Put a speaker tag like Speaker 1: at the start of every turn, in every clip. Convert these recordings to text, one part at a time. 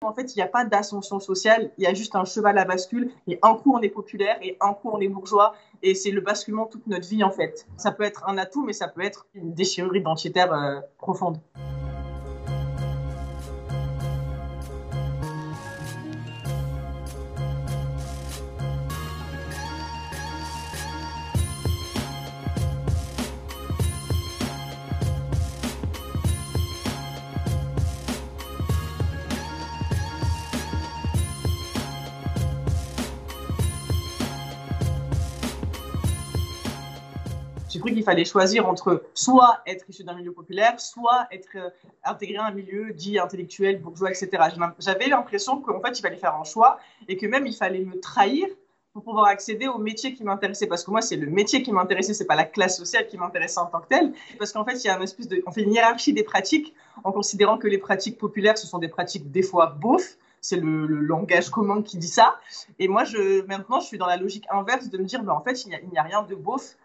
Speaker 1: En fait, il n'y a pas d'ascension sociale, il y a juste un cheval à bascule, et un coup on est populaire, et un coup on est bourgeois, et c'est le basculement de toute notre vie en fait. Ça peut être un atout, mais ça peut être une déchirure identitaire profonde. J'ai cru qu'il fallait choisir entre soit être issu d'un milieu populaire, soit être intégré à un milieu dit intellectuel, bourgeois, etc. J'avais l'impression qu'en fait, il fallait faire un choix et que même il fallait me trahir pour pouvoir accéder au métier qui m'intéressait. Parce que moi, c'est le métier qui m'intéressait, c'est pas la classe sociale qui m'intéressait en tant que telle. Parce qu'en fait, il y a une espèce de, on fait une hiérarchie des pratiques en considérant que les pratiques populaires, ce sont des pratiques des fois beaufs. C'est le langage commun qui dit ça. Et moi, maintenant, je suis dans la logique inverse de me dire, ben, en fait, il n'y a rien de beauf.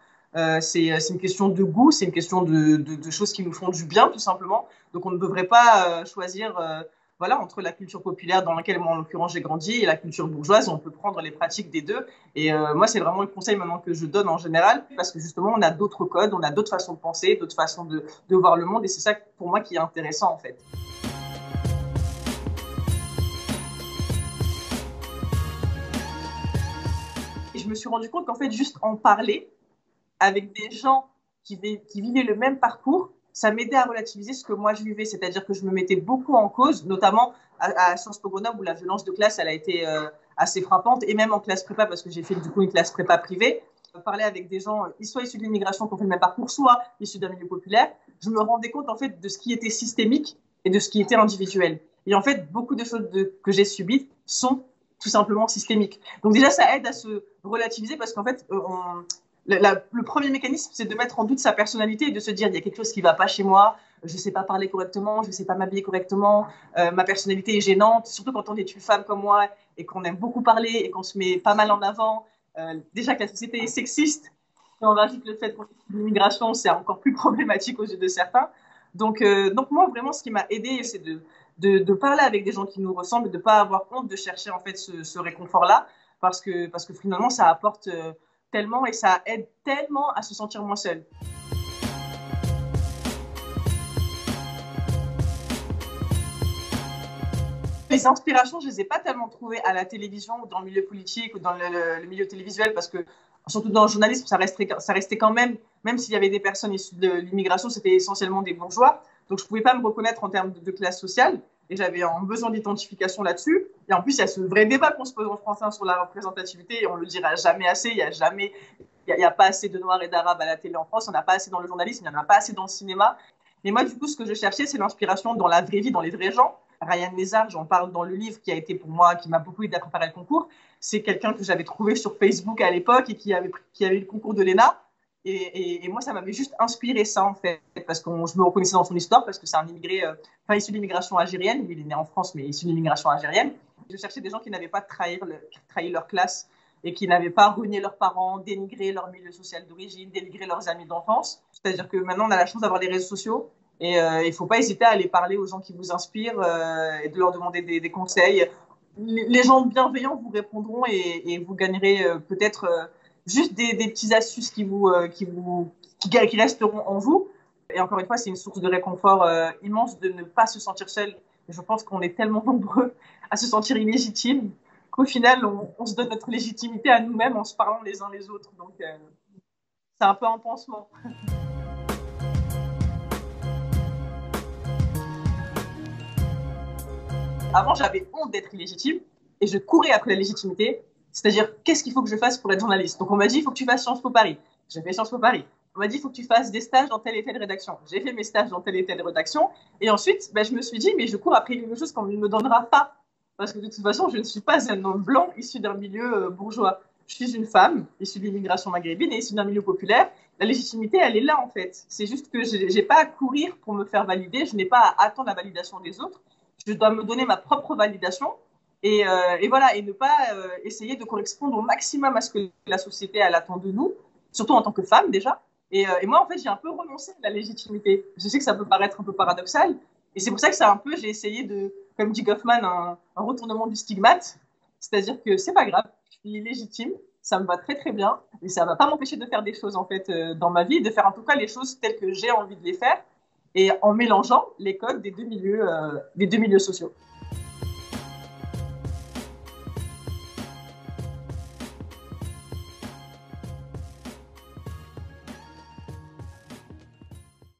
Speaker 1: C'est une question de goût, c'est une question de choses qui nous font du bien, tout simplement. Donc, on ne devrait pas choisir voilà, entre la culture populaire dans laquelle, moi, en l'occurrence, j'ai grandi et la culture bourgeoise. On peut prendre les pratiques des deux. Et moi, c'est vraiment le conseil maintenant que je donne en général, parce que justement, on a d'autres codes, on a d'autres façons de penser, d'autres façons de voir le monde. Et c'est ça, pour moi, qui est intéressant, en fait. Et je me suis rendu compte qu'en fait, juste en parler, avec des gens qui vivaient le même parcours, ça m'aidait à relativiser ce que moi je vivais, c'est-à-dire que je me mettais beaucoup en cause, notamment à Sciences Po Grenoble où la violence de classe, elle a été assez frappante, et même en classe prépa, parce que j'ai fait du coup une classe prépa privée, parler avec des gens, soit issus de l'immigration qui ont fait le même parcours, soit issus d'un milieu populaire, je me rendais compte en fait de ce qui était systémique et de ce qui était individuel. Et en fait, beaucoup de choses que j'ai subies sont tout simplement systémiques. Donc déjà, ça aide à se relativiser parce qu'en fait, le premier mécanisme, c'est de mettre en doute sa personnalité et de se dire il y a quelque chose qui ne va pas chez moi, je ne sais pas parler correctement, je ne sais pas m'habiller correctement, ma personnalité est gênante, surtout quand on est une femme comme moi et qu'on aime beaucoup parler et qu'on se met pas mal en avant. Déjà que la société est sexiste, et on rajoute le fait qu'on est l'immigration, c'est encore plus problématique aux yeux de certains. Donc moi, vraiment, ce qui m'a aidé, c'est de parler avec des gens qui nous ressemblent et de ne pas avoir honte de chercher en fait ce réconfort-là, parce que finalement, ça apporte tellement et ça aide tellement à se sentir moins seul. Les inspirations, je ne les ai pas tellement trouvées à la télévision ou dans le milieu politique ou dans le milieu télévisuel parce que, surtout dans le journalisme, ça restait quand même s'il y avait des personnes issues de l'immigration, c'était essentiellement des bourgeois. Donc, je ne pouvais pas me reconnaître en termes de classe sociale et j'avais un besoin d'identification là-dessus. Et en plus, il y a ce vrai débat qu'on se pose en France sur la représentativité et on ne le dira jamais assez. Il n'y a pas assez de Noirs et d'Arabes à la télé en France, on n'a pas assez dans le journalisme, il n'y en a pas assez dans le cinéma. Mais moi, du coup, ce que je cherchais, c'est l'inspiration dans la vraie vie, dans les vrais gens. Ryan Lézard, j'en parle dans le livre qui a été pour moi, qui m'a beaucoup aidé à préparer le concours. C'est quelqu'un que j'avais trouvé sur Facebook à l'époque et qui avait eu le concours de l'ENA. Et moi, ça m'avait juste inspiré ça, en fait, parce que je me reconnaissais dans son histoire, parce que c'est un immigré, enfin, issu de l'immigration algérienne. Il est né en France, mais issu de l'immigration algérienne. Je cherchais des gens qui n'avaient pas trahi leur classe et qui n'avaient pas renié leurs parents, dénigré leur milieu social d'origine, dénigré leurs amis d'enfance. C'est-à-dire que maintenant, on a la chance d'avoir les réseaux sociaux et il ne faut pas hésiter à aller parler aux gens qui vous inspirent et de leur demander des conseils. Les gens bienveillants vous répondront et vous gagnerez peut-être juste des petites astuces qui resteront en vous. Et encore une fois, c'est une source de réconfort immense de ne pas se sentir seul. Et je pense qu'on est tellement nombreux à se sentir illégitimes qu'au final, on se donne notre légitimité à nous-mêmes en se parlant les uns les autres. Donc, c'est un peu un pansement. Avant, j'avais honte d'être illégitime et je courais après la légitimité. C'est-à-dire, qu'est-ce qu'il faut que je fasse pour être journaliste? Donc, on m'a dit, il faut que tu fasses Sciences Po Paris. J'ai fait Sciences Po Paris. On m'a dit, il faut que tu fasses des stages dans telle et telle rédaction. J'ai fait mes stages dans telle et telle rédaction. Et ensuite, ben, je me suis dit, mais je cours après quelque chose qu'on ne me donnera pas. Parce que de toute façon, je ne suis pas un homme blanc issu d'un milieu bourgeois. Je suis une femme issue de l'immigration maghrébine et issue d'un milieu populaire. La légitimité, elle est là, en fait. C'est juste que je n'ai pas à courir pour me faire valider. Je n'ai pas à attendre la validation des autres. Je dois me donner ma propre validation et voilà, et ne pas essayer de correspondre au maximum à ce que la société elle attend de nous, surtout en tant que femme déjà. Et moi, en fait, j'ai un peu renoncé à la légitimité. Je sais que ça peut paraître un peu paradoxal, et c'est pour ça que j'ai essayé de, comme dit Goffman, un retournement du stigmate. C'est-à-dire que c'est pas grave, je suis légitime, ça me va très très bien, et ça va pas m'empêcher de faire des choses en fait dans ma vie, de faire en tout cas les choses telles que j'ai envie de les faire, et en mélangeant les codes des deux milieux sociaux.